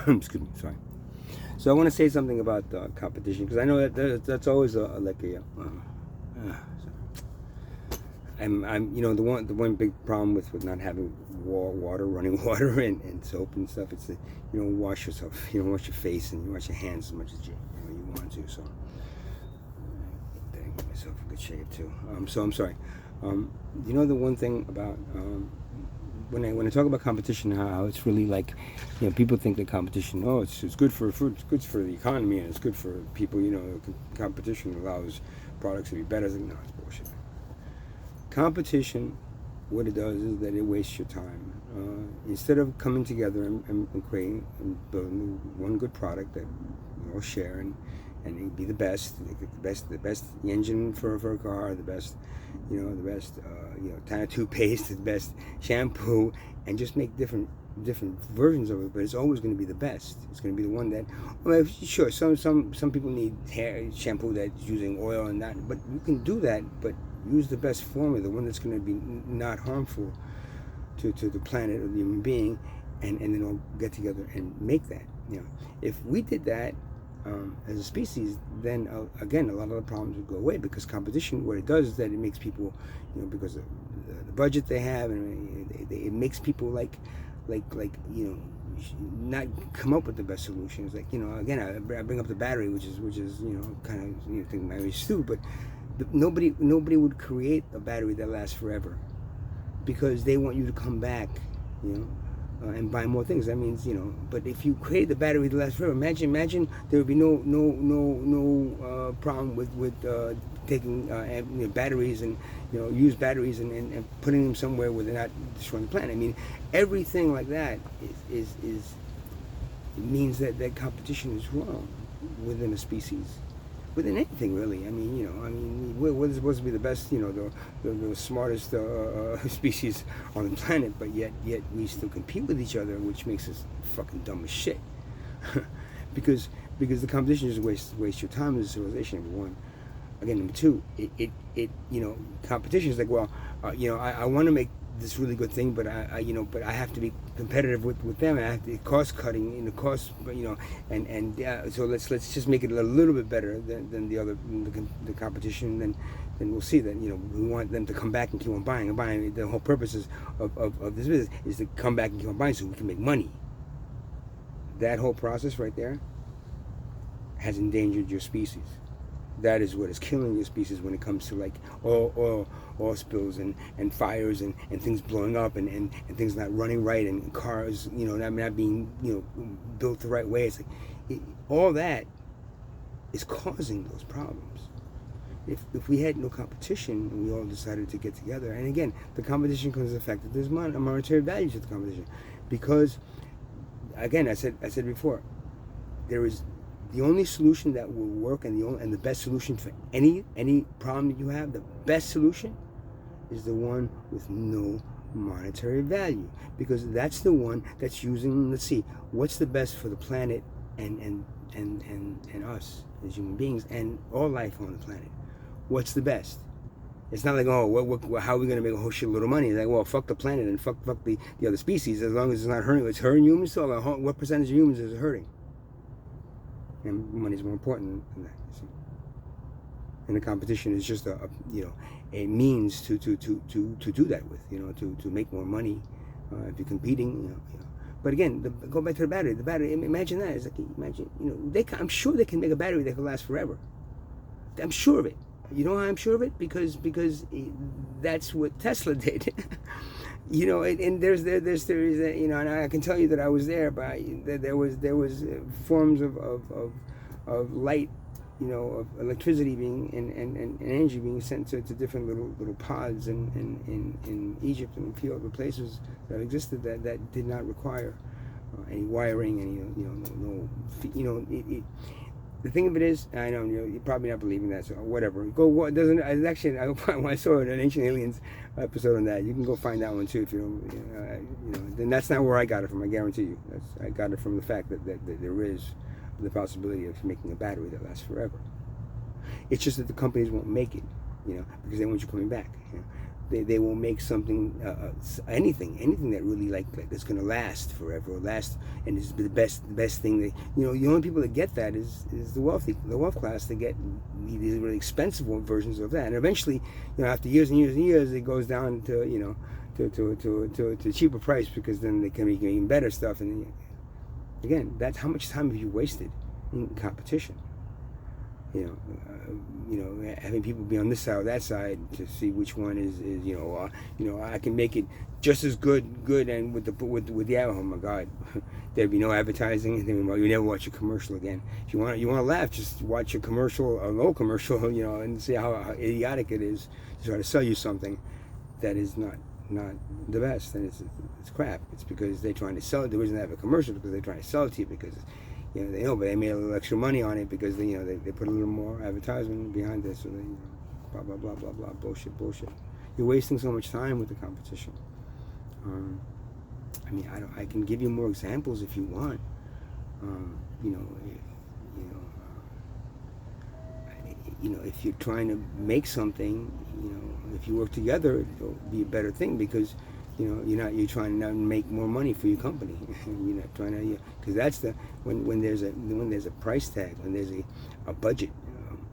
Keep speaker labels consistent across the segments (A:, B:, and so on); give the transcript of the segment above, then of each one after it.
A: Excuse me, sorry. So I want to say something about competition, because I know that's always the one big problem with not having water, running water, and soap and stuff. It's that you don't wash yourself, you don't wash your face, and you wash your hands as much as you want to. So I didn't get myself a good shave too. So I'm sorry. The one thing about when I talk about competition, how it's really like, people think that competition, it's good for food, it's good for the economy, and it's good for people. Competition allows products to be better. No, it's bullshit. Competition, what it does is that it wastes your time. Instead of coming together and creating and building one good product that we all share and be the best engine for a car, the best kind of toothpaste, the best shampoo, and just make different versions of it. But it's always going to be the best. It's going to be the one that, sure, some people need hair shampoo that's using oil and that, but you can do that, but use the best formula, the one that's going to be not harmful to the planet or the human being, and then all get together and make that. If we did that as a species, then again, a lot of the problems would go away, because competition, what it does is that it makes people, because of the budget they have, and it makes people not come up with the best solutions. Again, I bring up the battery, which is kind of think maybe stupid, but nobody would create a battery that lasts forever, because they want you to come back, and buy more things. That means, but if you create the battery to last forever, imagine there would be no problem with taking batteries and use batteries and putting them somewhere where they're not destroying the planet. I mean, everything like that is means that competition is wrong within a species. Within anything, really. I mean, we're supposed to be the best, the smartest species on the planet, but yet we still compete with each other, which makes us fucking dumb as shit. because the competition just waste your time as a civilization. Number one. Again, number two, it competition is like, I want to make this really good thing, but but I have to be competitive with them. I have to cost cutting in the cost, so let's just make it a little bit better than the competition. Then we'll see that we want them to come back and keep on buying and buying. The whole purpose of this business is to come back and keep on buying so we can make money. That whole process right there has endangered your species. That is what is killing your species when it comes to like oil spills and fires and things blowing up and things not running right, and cars not being built the right way. It's like all that is causing those problems. If we had no competition and we all decided to get together, and again, the competition comes the fact that there's a monetary value to the competition, because again, I said before, there is the only solution that will work, and the best solution for any problem that you have, the best solution is the one with no monetary value, because that's the one that's using, let's see, what's the best for the planet and us as human beings and all life on the planet. What's the best? It's not like, how are we going to make a whole shitload of money? It's like, well, fuck the planet and fuck the other species, as long as it's not hurting. It's hurting humans, so what percentage of humans is it hurting? And money is more important than that, you see. And the competition is just a means to do that with, to make more money if you're competing, But again, go back to the battery. The battery, imagine that. It's like, I'm sure they can make a battery that can last forever. I'm sure of it. You know how I'm sure of it? Because that's what Tesla did. And there's theories that, and I can tell you that I was there, but there was forms of light, of electricity being and energy being sent to different little pods in Egypt and a few other places that existed that did not require any wiring, the thing of it is, I know you're probably not believing that, so whatever. Actually, when I saw an Ancient Aliens episode on that, you can go find that one too. If you don't, then that's not where I got it from. I guarantee you, I got it from the fact that there is the possibility of making a battery that lasts forever. It's just that the companies won't make it, because they want you coming back. they will make something, anything that really like that's going to last forever, or last, and is the best thing. That, you know, the only people that get that is the wealth class. They get these really expensive versions of that, and eventually, you know, after years and years and years, it goes down to, you know, to cheaper price, because then they can make even better stuff. And again, that's how much time have you wasted in competition. You know, having people be on this side or that side to see which one is I can make it just as good, and with the oh my God, there'd be no advertising. You never watch a commercial again. If you want to laugh, just watch a commercial, a low commercial, you know, and see how idiotic it is to try to sell you something that is not the best, and it's crap. It's because they're trying to sell it. The reason they have a commercial is because they're trying to sell it to you, because, you know, they know, but they made a little extra money on it because they put a little more advertisement behind this, so they, you know, blah blah blah blah blah, bullshit. You're wasting so much time with the competition. I mean, I can give you more examples if you want. If you're trying to make something, you know, if you work together, it'll be a better thing, because, you know, you're trying to make more money for your company. You're not trying to, because that's when there's a price tag, when there's a budget.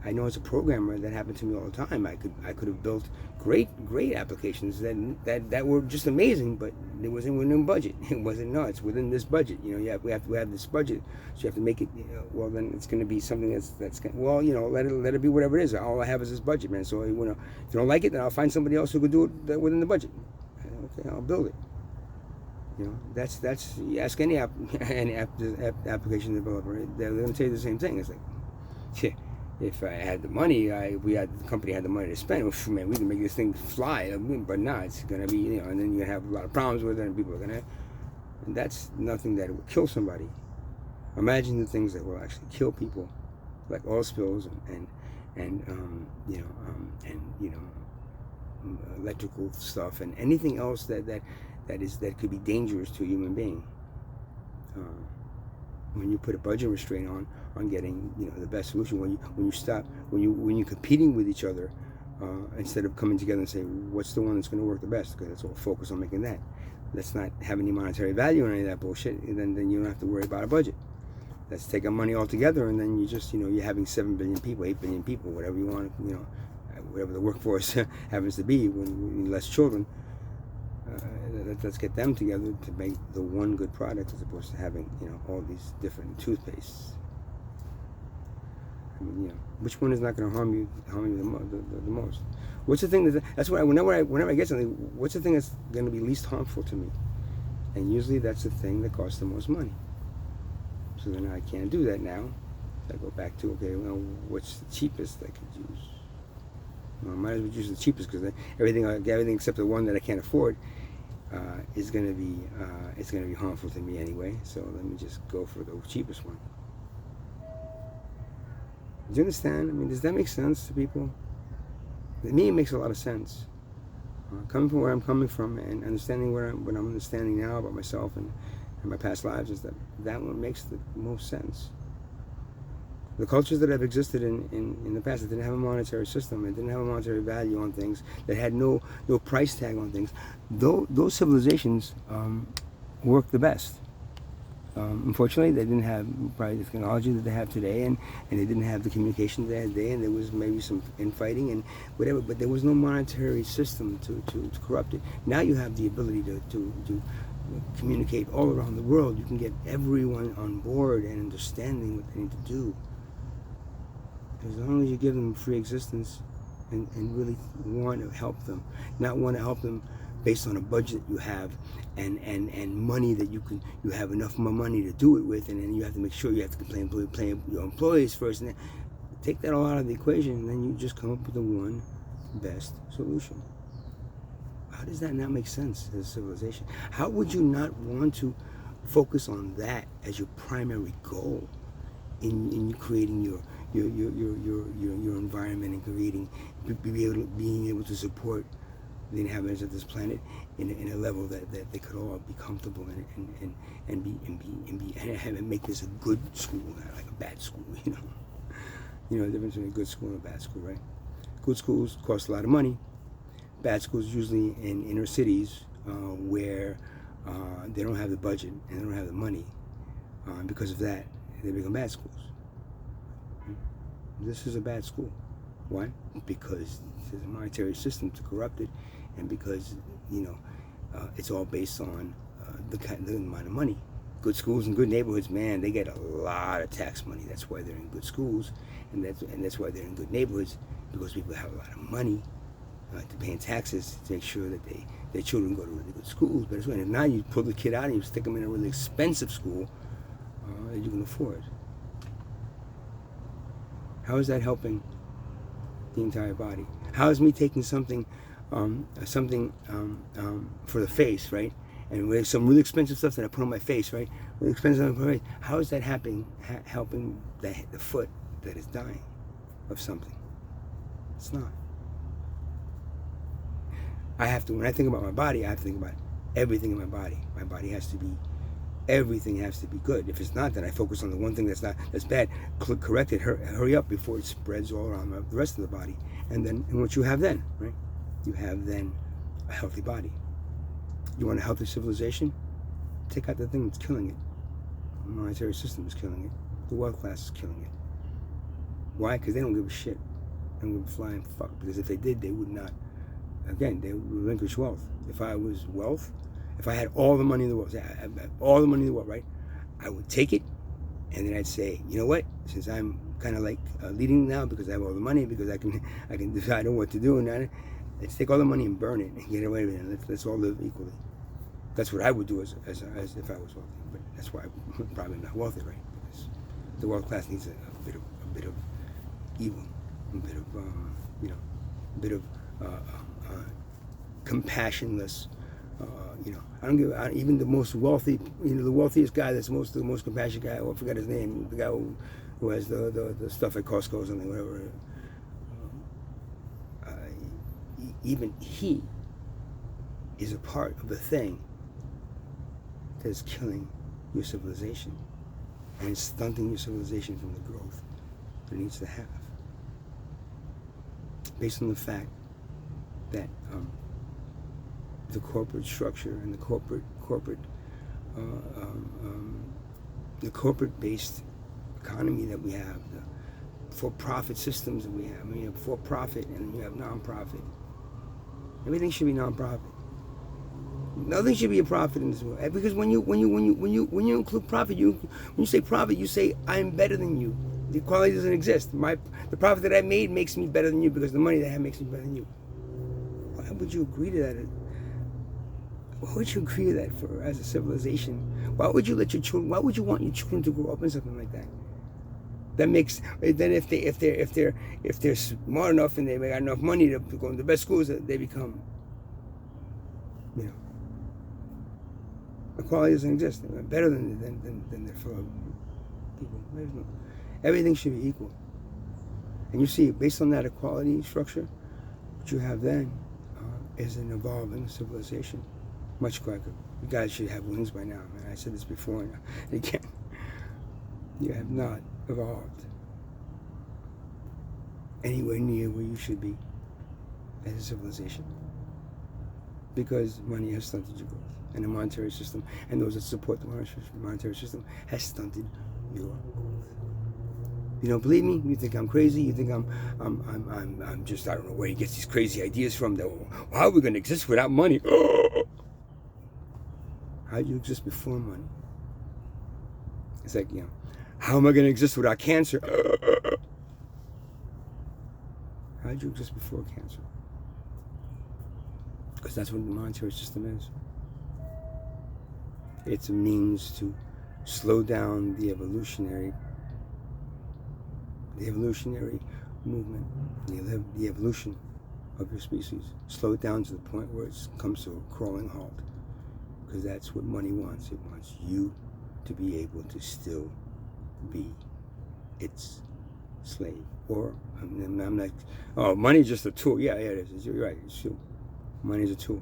A: I know as a programmer that happened to me all the time. I could have built great applications that were just amazing, but it wasn't within budget. It wasn't. No, it's within this budget. You know, we have this budget, so you have to make it. Well, then it's going to be something that's well, you know, let it be whatever it is. All I have is this budget, man. So, you know, if you don't like it, then I'll find somebody else who could do it within the budget. Okay, I'll build it. You know, that's you ask any application developer, they're going to tell you the same thing. It's like, yeah, if I had the money, the company had the money to spend, well, man, we can make this thing fly. But now it's going to be, you know, and then you're going to have a lot of problems with it, and people are going to, and that's nothing that will kill somebody. Imagine the things that will actually kill people, like oil spills and electrical stuff, and anything else that could be dangerous to a human being. When you put a budget restraint on getting, you know, the best solution, when you're competing with each other, instead of coming together and say what's the one that's going to work the best, because let's all focus on making that. Let's not have any monetary value or any of that bullshit, and then you don't have to worry about a budget. Let's take our money all together, and then you just, you know, you're having 7 billion people, 8 billion people, whatever you want, you know, whatever the workforce happens to be, when less children. Let's get them together to make the one good product, as opposed to having, you know, all these different toothpastes. I mean, you know, which one is not going to harm you the most? What's the thing that's why whenever I get something, what's the thing that's going to be least harmful to me? And usually that's the thing that costs the most money. So then I can't do that now. So I go back to, okay, well, what's the cheapest I could use? Well, I might as well use the cheapest, because everything except the one that I can't afford is going to be harmful to me anyway. So let me just go for the cheapest one. Do you understand? I mean, does that make sense to people? To me, it makes a lot of sense. Coming from where I'm coming from, and understanding what I'm understanding now about myself and my past lives, is that one makes the most sense. The cultures that have existed in the past, that didn't have a monetary system, and didn't have a monetary value on things, that had no price tag on things, those civilizations worked the best. Unfortunately, they didn't have probably the technology that they have today, and they didn't have the communication they had today, and there was maybe some infighting and whatever, but there was no monetary system to corrupt it. Now you have the ability to communicate all around the world. You can get everyone on board and understanding what they need to do. As long as you give them free existence and really want to help them, not want to help them based on a budget you have and money that you have enough money to do it with, and then you have to make sure you have to play your employees first, and then take that all out of the equation, and then you just come up with the one best solution. How does that not make sense as a civilization? How would you not want to focus on that as your primary goal in creating your environment, and being able to support the inhabitants of this planet in a level that they could all be comfortable in and make this a good school, not like a bad school, you know. You know the difference between a good school and a bad school, right? Good schools cost a lot of money. bad schools usually in inner cities where they don't have the budget and they don't have the money. Because of that, they become bad schools. This is a bad school. Why? Because there's a monetary system to corrupt it, and because it's all based on the amount of money. Good schools and good neighborhoods, man, they get a lot of tax money. That's why they're in good schools, and that's why they're in good neighborhoods, because people have a lot of money to pay in taxes to make sure that their children go to really good schools. But if now you pull the kid out and you stick them in a really expensive school that you can afford. How is that helping the entire body? How is me taking something for the face, right? And with some really expensive stuff that I put on my face, right? Really expensive stuff on my face. How is that helping the foot that is dying of something? It's not. When I think about my body, I have to think about everything in my body. My body everything has to be good. If it's not, then I focus on the one thing that's bad. Correct it. Hurry up before it spreads all around the rest of the body. And what you have then, right? You have then a healthy body. You want a healthy civilization? Take out the thing that's killing it. The monetary system is killing it. The wealth class is killing it. Why? Because they don't give a shit. They don't give a flying fuck. Because if they did, they would not. Again, they would relinquish wealth. If I was wealth, if I had all the money in the world, all the money in the world, right? I would take it, and then I'd say, you know what? Since I'm kind of like leading now because I have all the money, because I can decide on what to do, and let's take all the money and burn it and get away with it. And let's all live equally. That's what I would do as if I was wealthy. But that's why I'm probably not wealthy, right? Because the wealth class needs a bit of evil, a bit of compassionless. I don't give. Even the most wealthy, the wealthiest guy, the most compassionate guy. I forgot his name. The guy who has the stuff at Costco or something, whatever. Even he is a part of the thing that is killing your civilization and stunting your civilization from the growth that it needs to have, based on the fact that the corporate structure and the corporate-based economy that we have, the for-profit systems that we have. I mean, you have for-profit and you have non-profit. Everything should be non-profit. Nothing should be a profit in this world. Because when you include profit, when you say profit, you say I'm better than you. The equality doesn't exist. The profit that I made makes me better than you because the money that I have makes me better than you. Why would you agree to that? Why would you agree to that as a civilization? Why would you let your children? Why would you want your children to grow up in something like that? That makes then if they're smart enough and they got enough money to go to the best schools, they become, equality doesn't exist. They're better than their fellow people. Everything should be equal. And you see, based on that equality structure, what you have then is an evolving civilization, much quicker. You guys should have wings by now, man. I said this before, and again, you have not evolved anywhere near where you should be as a civilization, because money has stunted your growth, and the monetary system and those that support the monetary system has stunted your growth. You don't believe me? You think I'm crazy? You think I'm just, I don't know where he gets these crazy ideas from. That how are we going to exist without money? How do you exist before money? It's like, how am I going to exist without cancer? How did you exist before cancer? Because that's what the monetary system is. It's a means to slow down the evolutionary movement, the evolution of your species. Slow it down to the point where it comes to a crawling halt. Because that's what money wants. It wants you to be able to still be its slave. Or, I'm like, oh, money's just a tool. Yeah, it is. You're right. It's true. Money's a tool.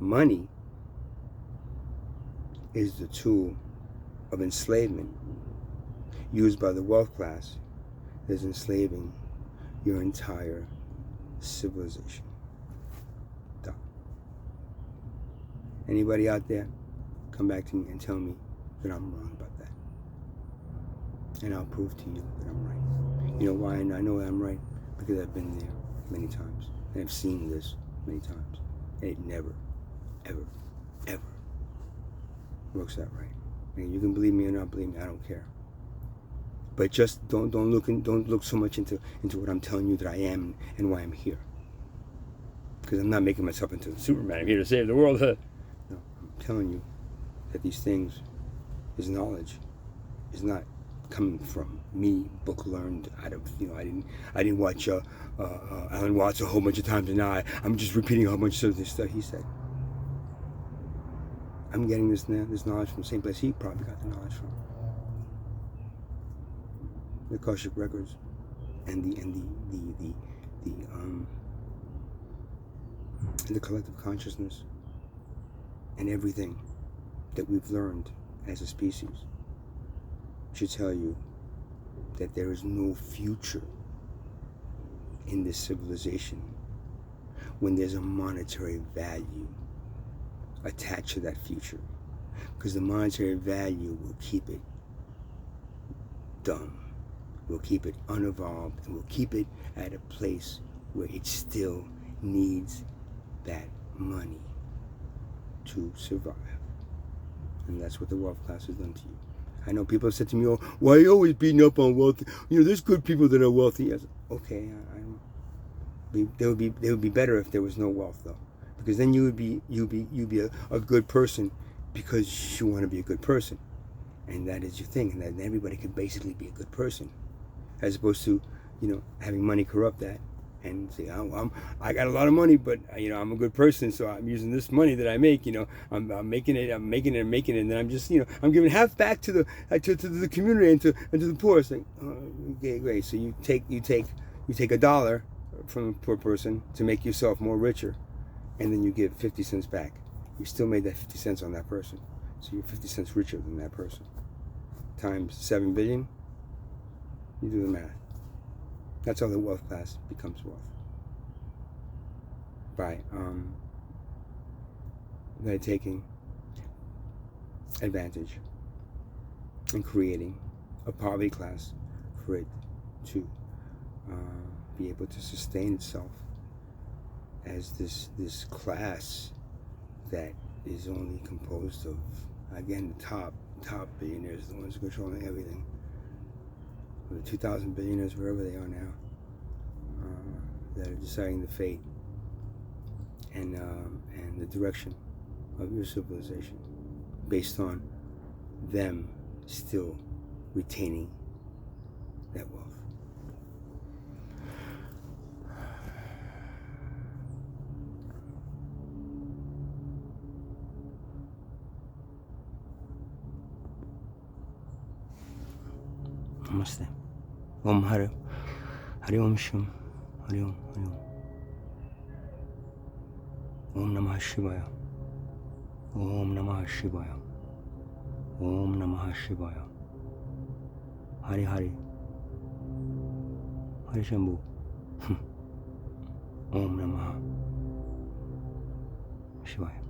A: Money is the tool of enslavement used by the wealth class that is enslaving your entire civilization. Anybody out there, come back to me and tell me that I'm wrong about that. And I'll prove to you that I'm right. You know why I know I'm right? Because I've been there many times. And I've seen this many times. And it never, ever, ever works out right. And you can believe me or not believe me, I don't care. But just don't look so much into what I'm telling you that I am and why I'm here. Because I'm not making myself into Superman. I'm here to save the world. No, I'm telling you that these things, this knowledge, is not coming from me, book learned out of, I didn't watch Alan Watts a whole bunch of times, and now I'm just repeating a whole bunch of this stuff he said. I'm getting this knowledge from the same place he probably got the knowledge from. The Akashic records and the collective consciousness and everything that we've learned as a species should tell you that there is no future in this civilization when there's a monetary value attached to that future, because the monetary value will keep it dumb, will keep it unevolved, and will keep it at a place where it still needs that money to survive. And that's what the wealth class has done to you. I know people have said to me, "Oh, why are you always beating up on wealthy? There's good people that are wealthy." Yes, okay, they would be better if there was no wealth, though, because then you'd be a good person because you want to be a good person, and that is your thing, and that everybody could basically be a good person, as opposed to having money corrupt that. And say, I got a lot of money, but I'm a good person, so I'm using this money that I make. I'm making it, and then I'm just, I'm giving half back to the community and to the poor. It's like, okay, great. So you take $1 from a poor person to make yourself more richer, and then you give 50 cents back. You still made that 50 cents on that person, so you're 50 cents richer than that person. Times 7 billion. You do the math. That's how the wealth class becomes wealth. By taking advantage and creating a poverty class for it to be able to sustain itself as this class that is only composed of, again, the top billionaires, the ones controlling everything. The 2,000 billionaires, wherever they are now, that are deciding the fate and the direction of your civilization, based on them still retaining that wealth. Namaste. Om Hari Om Shum Hari Om Hari Om. Om Namah Shivaya. Om Namah Shivaya. Om Namah Shivaya. Hari Hari Hari Shambhu. Om Namah Shivaya.